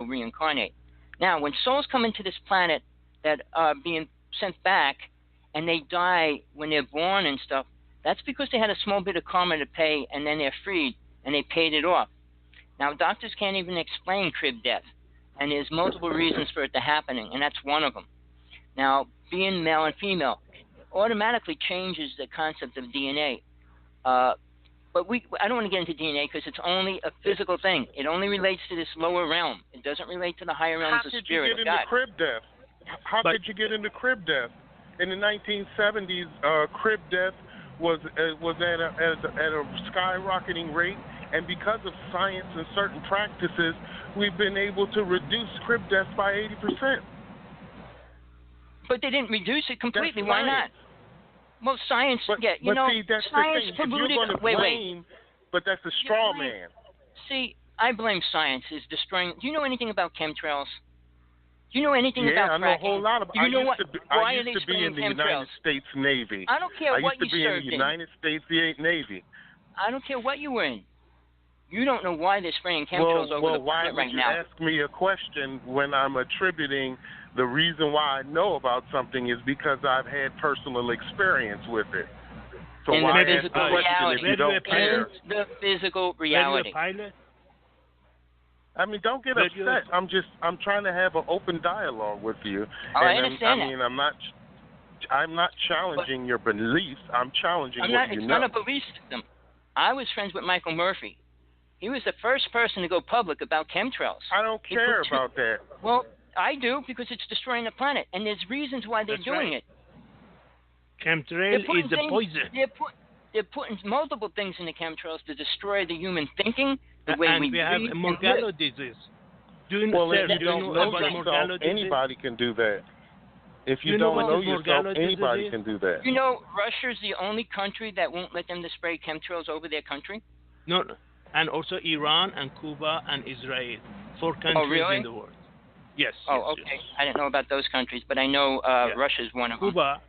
reincarnate. Now, when souls come into this planet that are being sent back and they die when they're born and stuff, that's because they had a small bit of karma to pay, and then they're freed and they paid it off. Now, doctors can't even explain crib death, and there's multiple reasons for it to happening, and that's one of them. Now, being male and female automatically changes the concept of DNA. But I don't want to get into DNA because it's only a physical thing. It only relates to this lower realm. It doesn't relate to the higher realms of spirit of God. How could you get into crib death? How could you get into crib death? In the 1970s, crib death was at a skyrocketing rate, and because of science and certain practices, we've been able to reduce crib death by 80%. But they didn't reduce it completely. That's why science. not? Well, science. See, that's science the thing. Polluted. Wait. But that's a straw man. See, I blame science is destroying. Do you know anything about chemtrails? Do you know anything about fracking? Yeah, I know a whole lot about. I used to be in the United States Navy. I don't care what you served in. I used to be in the United States Navy. I don't care what you were in. You don't know why they're spraying chemtrails over the planet right now. Why would you ask me a question when I'm attributing the reason why I know about something is because I've had personal experience with it. So why ask the question if you don't care? The physical reality. I mean, don't get upset. I'm trying to have an open dialogue with you. I understand that. I mean, I'm not challenging your beliefs. I'm challenging what you know. It's not a belief system. I was friends with Michael Murphy. He was the first person to go public about chemtrails. I don't care about that. Well, I do, because it's destroying the planet, and there's reasons why they're doing it. Chemtrail is a poison. They're putting multiple things in the chemtrails to destroy the human thinking, the way we have Morgellons disease. If you don't know yourself, anybody can do that. If you don't know yourself, anybody can do that. You know, Russia's the only country that won't let them to spray chemtrails over their country? No, and also Iran and Cuba and Israel. 4 countries in the world. Yes. Oh, okay. Yes. I didn't know about those countries, but I know Russia's one of them. Cuba,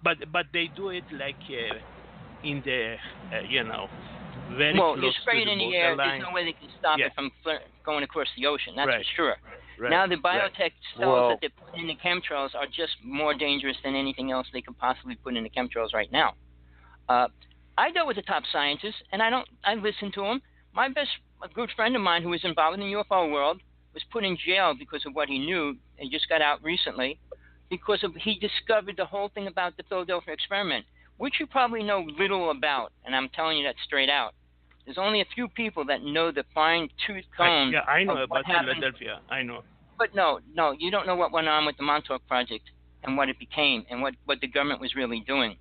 but they do it like in the very well, close you spray to it in the air. There's no way they can stop it from going across the ocean. That's for sure. Right. Now the biotech cells that they put in the chemtrails are just more dangerous than anything else they could possibly put in the chemtrails right now. I dealt with the top scientists, and I listened to them. A good friend of mine who was involved in the UFO world was put in jail because of what he knew, and just got out recently, because he discovered the whole thing about the Philadelphia experiment, which you probably know little about, and I'm telling you that straight out. There's only a few people that know the fine-tooth comb. I know about happened. Philadelphia. I know. But no, you don't know what went on with the Montauk Project and what it became and what the government was really doing.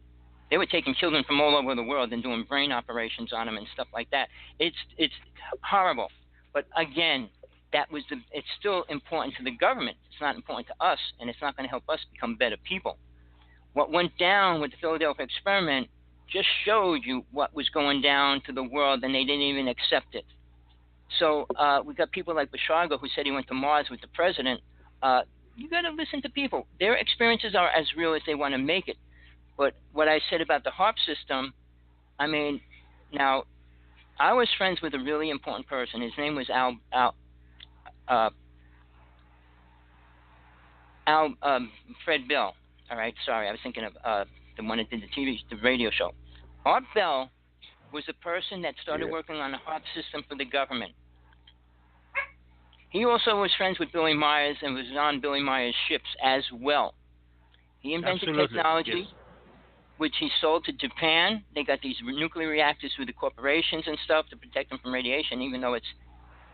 They were taking children from all over the world and doing brain operations on them and stuff like that. It's horrible. But again, it's still important to the government. It's not important to us, and it's not going to help us become better people. What went down with the Philadelphia experiment just showed you what was going down to the world, and they didn't even accept it. So we got people like Bashargo, who said he went to Mars with the president. You got to listen to people. Their experiences are as real as they want to make it. But what I said about the HARP system, I mean, now, I was friends with a really important person. His name was Fred Bell. All right, sorry, I was thinking of the one that did the radio show. Art Bell was the person that started working on the HARP system for the government. He also was friends with Billy Myers and was on Billy Myers' ships as well. He invented technology, which he sold to Japan. They got these nuclear reactors through the corporations and stuff to protect them from radiation, even though it's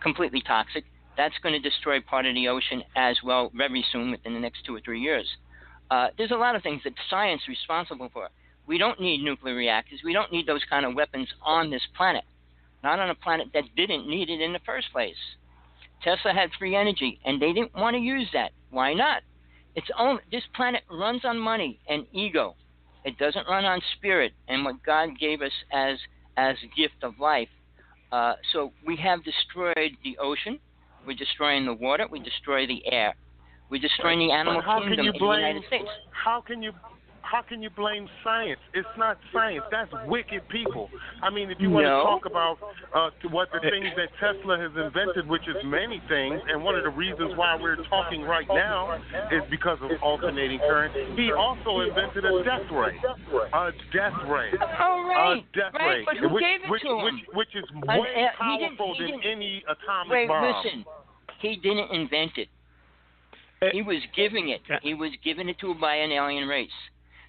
completely toxic. That's going to destroy part of the ocean as well very soon, within the next 2 or 3 years. There's a lot of things that science is responsible for. We don't need nuclear reactors. We don't need those kind of weapons on this planet. Not on a planet that didn't need it in the first place. Tesla had free energy, and they didn't want to use that. Why not? This planet runs on money and ego. It doesn't run on spirit and what God gave us as a gift of life. So we have destroyed the ocean. We're destroying the water. We destroy the air. We're destroying the animal kingdom in the United States. How can how can you blame science? It's not science. That's wicked people. I mean, if you want to talk about what the things that Tesla has invented, which is many things, and one of the reasons why we're talking right now is because of alternating current. He also invented a death ray. A death ray. Oh, right. A death right. ray. But who gave it to him? Which is way powerful than any atomic bomb. Wait, listen. He didn't invent it. He was giving it. He was giving it to him by an alien race.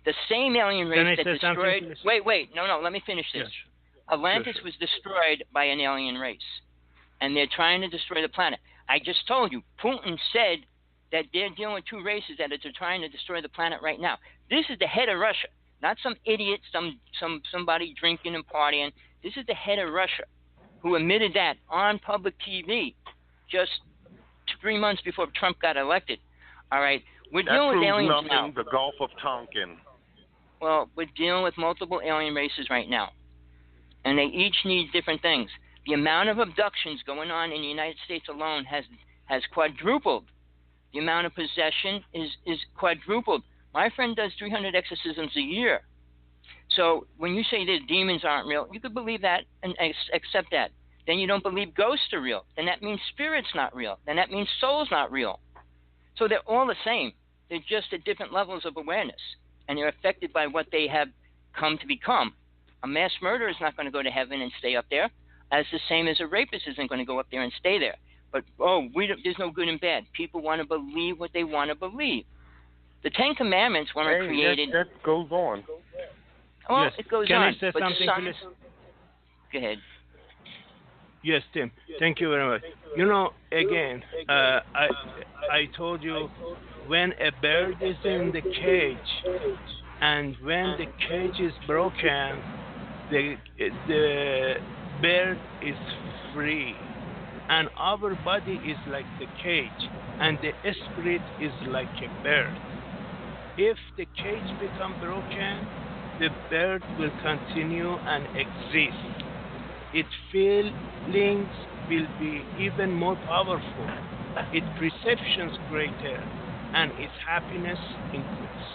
The same alien race that destroyed... Wait. No, let me finish this. Yes. Atlantis was destroyed by an alien race. And they're trying to destroy the planet. I just told you, Putin said that they're dealing with two races that are trying to destroy the planet right now. This is the head of Russia. Not some idiot, somebody drinking and partying. This is the head of Russia who admitted that on public TV just 3 months before Trump got elected. All right, we're dealing with aliens now. The Gulf of Tonkin. Well, we're dealing with multiple alien races right now, and they each need different things. The amount of abductions going on in the United States alone has quadrupled. The amount of possession is quadrupled. My friend does 300 exorcisms a year. So when you say that demons aren't real, you could believe that and accept that. Then you don't believe ghosts are real. Then that means spirit's not real. Then that means soul's not real. So they're all the same. They're just at different levels of awareness. And they're affected by what they have come to become. A mass murderer is not going to go to heaven and stay up there, as the same as a rapist isn't going to go up there and stay there. But, there's no good and bad. People want to believe what they want to believe. The Ten Commandments weren't created... That goes on. Well, yes. It goes Can on. I say but something, please? Go ahead. Yes, Tim. Thank you very much. Again, I told you, when a bird is in the cage, and when the cage is broken, the bird is free, and our body is like the cage, and the spirit is like a bird. If the cage becomes broken, the bird will continue and exist. Its feelings will be even more powerful, its perceptions greater, and its happiness increased.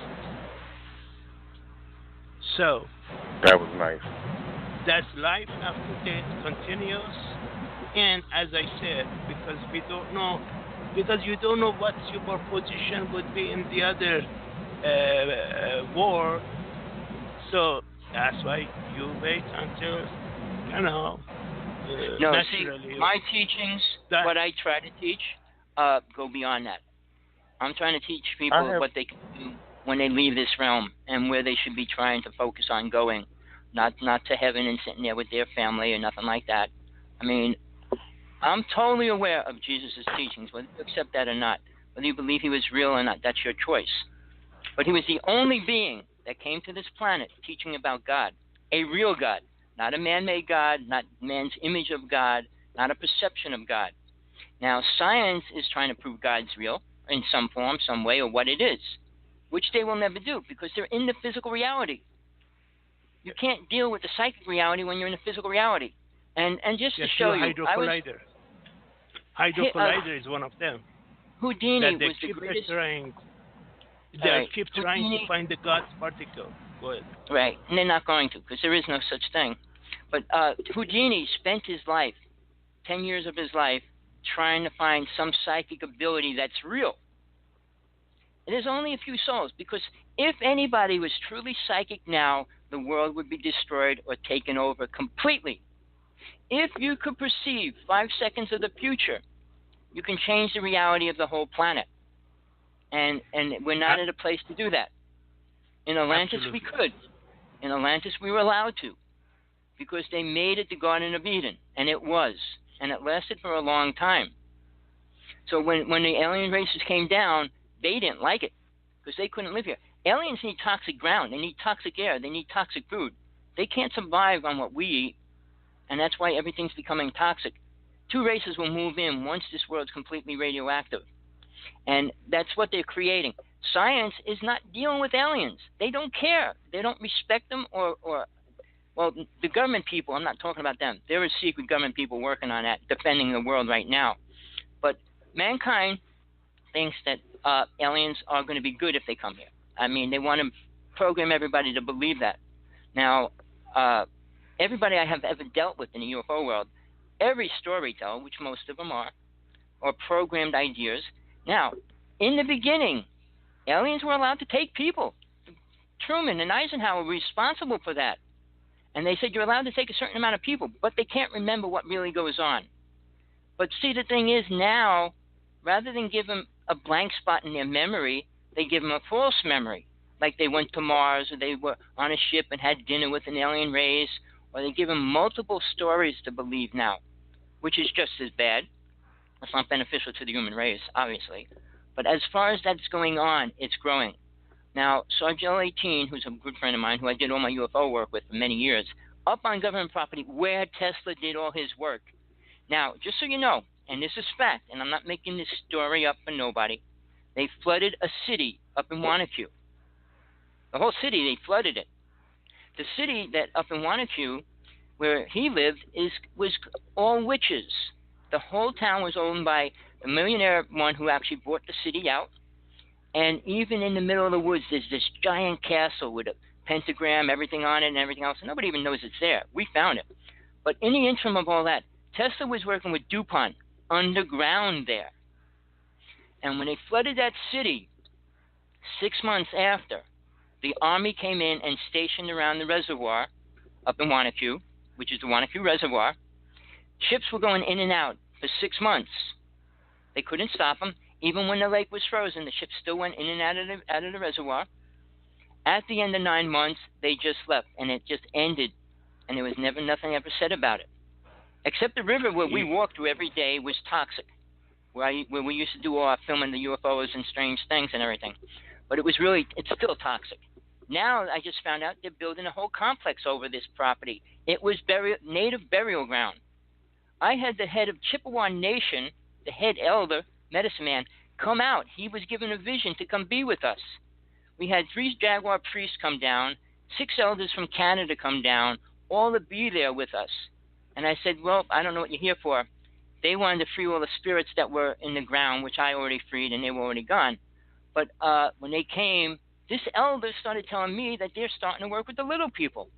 So, that was nice. That's life after death continues, and as I said, because you don't know what your position would be in the other war, so that's why you wait until no, naturally. See, my teachings, what I try to teach, go beyond that. I'm trying to teach people what they can do when they leave this realm and where they should be trying to focus on going, not to heaven and sitting there with their family or nothing like that. I mean, I'm totally aware of Jesus' teachings, whether you accept that or not, whether you believe he was real or not, that's your choice. But he was the only being that came to this planet teaching about God, a real God. Not a man-made God, not man's image of God, not a perception of God. Now, science is trying to prove God's real in some form, some way, or what it is, which they will never do because they're in the physical reality. You can't deal with the psychic reality when you're in the physical reality. And just to show you, Hydrocollider is one of them. Houdini was the greatest... They keep trying to find the God's particle. Go ahead. Right, and they're not going to because there is no such thing. But Houdini spent his life, 10 years of his life, trying to find some psychic ability that's real. And there's only a few souls because if anybody was truly psychic now, the world would be destroyed or taken over completely. If you could perceive 5 seconds of the future, you can change the reality of the whole planet. And we're not at a place to do that. In Atlantis, we could. In Atlantis, we were allowed to. Because they made it the Garden of Eden. And it was. And it lasted for a long time. So when the alien races came down, they didn't like it. Because they couldn't live here. Aliens need toxic ground. They need toxic air. They need toxic food. They can't survive on what we eat. And that's why everything's becoming toxic. 2 races will move in once this world's completely radioactive. And that's what they're creating. Science is not dealing with aliens. They don't care. They don't respect them well, the government people, I'm not talking about them. There are secret government people working on that, defending the world right now. But mankind thinks that aliens are going to be good if they come here. I mean, they want to program everybody to believe that. Now, everybody I have ever dealt with in the UFO world, every storyteller, which most of them are, or programmed ideas. Now, in the beginning, aliens were allowed to take people. Truman and Eisenhower were responsible for that. And they said you're allowed to take a certain amount of people, but they can't remember what really goes on. But see, the thing is now, rather than give them a blank spot in their memory, they give them a false memory. Like they went to Mars, or they were on a ship and had dinner with an alien race, or they give them multiple stories to believe now, which is just as bad. It's not beneficial to the human race, obviously. But as far as that's going on, it's growing. Now, Sergeant 18, who's a good friend of mine, who I did all my UFO work with for many years, up on government property where Tesla did all his work. Now, just so you know, and this is fact, and I'm not making this story up for nobody, they flooded a city up in Wanacue. The whole city, they flooded it. The city that up in Wanacue, where he lived, was all witches. The whole town was owned by the millionaire one who actually bought the city out. And even in the middle of the woods, there's this giant castle with a pentagram, everything on it and everything else. And nobody even knows it's there. We found it. But in the interim of all that, Tesla was working with DuPont underground there. And when they flooded that city, 6 months after, the Army came in and stationed around the reservoir up in Wanacue, which is the Wanacue Reservoir. Ships were going in and out for 6 months. They couldn't stop them. Even when the lake was frozen, the ships still went in and out of the reservoir. At the end of 9 months, they just left, and it just ended, and there was nothing ever said about it. Except the river where we walked through every day was toxic, where we used to do all our filming the UFOs and strange things and everything. But it's still toxic. Now I just found out they're building a whole complex over this property. It was native burial ground. I had the head of Chippewa Nation, the head elder, medicine man, come out. He was given a vision to come be with us. We had 3 Jaguar priests come down, 6 elders from Canada come down, all to be there with us. And I said, well, I don't know what you're here for. They wanted to free all the spirits that were in the ground, which I already freed, and they were already gone. But when they came, this elder started telling me that they're starting to work with the little people.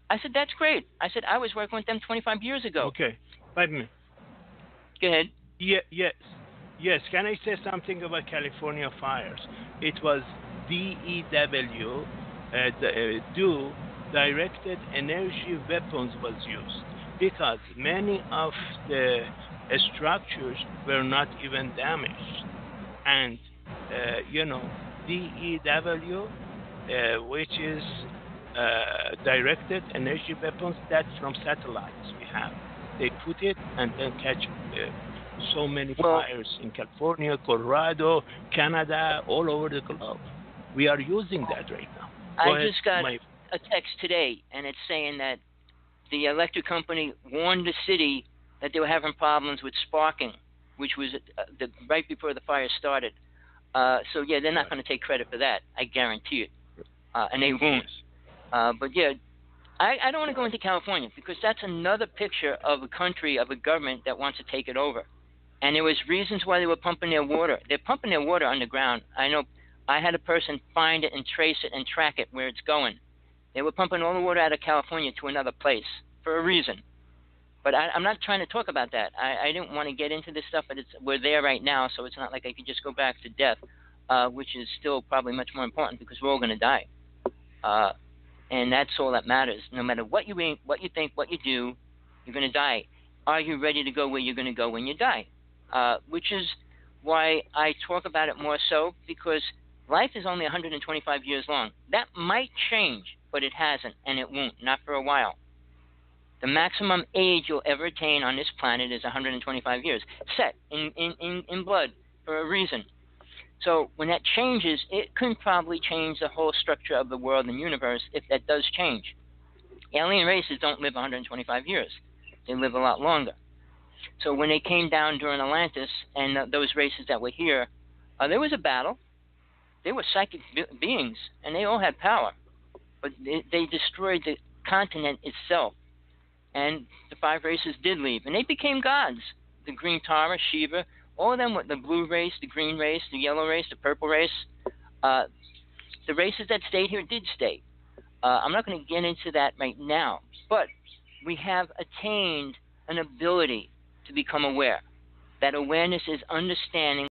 I said, that's great. I said, I was working with them 25 years ago. Okay, 5 minutes. Go ahead. Yes, can I say something about California fires? It was DEW, directed energy weapons was used, because many of the structures were not even damaged. And, DEW, which is directed energy weapons, that's from satellites we have. They put it and then catch so many fires in California, Colorado, Canada, all over the globe. We are using that right now. I just got a text today, and it's saying that the electric company warned the city that they were having problems with sparking, which was right before the fire started. So, yeah, they're not going to take credit for that. I guarantee it. And they won't. But, yeah, I don't want to go into California, because that's another picture of a country, of a government that wants to take it over. And there was reasons why they were pumping their water. They're pumping their water underground. I know I had a person find it and trace it and track it where it's going. They were pumping all the water out of California to another place for a reason. But I'm not trying to talk about that. I didn't want to get into this stuff, but we're there right now, so it's not like I could just go back to death, which is still probably much more important, because we're all going to die. And that's all that matters. No matter what you think, what you do, you're going to die. Are you ready to go where you're going to go when you die? Which is why I talk about it more so, because life is only 125 years long. That might change, but it hasn't, and it won't, not for a while. The maximum age you'll ever attain on this planet is 125 years, set in blood for a reason. So when that changes, it can probably change the whole structure of the world and universe if that does change. Alien races don't live 125 years. They live a lot longer. So when they came down during Atlantis and those races that were here, there was a battle. They were psychic beings, and they all had power. But they destroyed the continent itself. And the 5 races did leave. And they became gods. The Green Tara, Shiva, all of them, the blue race, the green race, the yellow race, the purple race. The races that stayed here did stay. I'm not going to get into that right now, but we have attained an ability to become aware. That awareness is understanding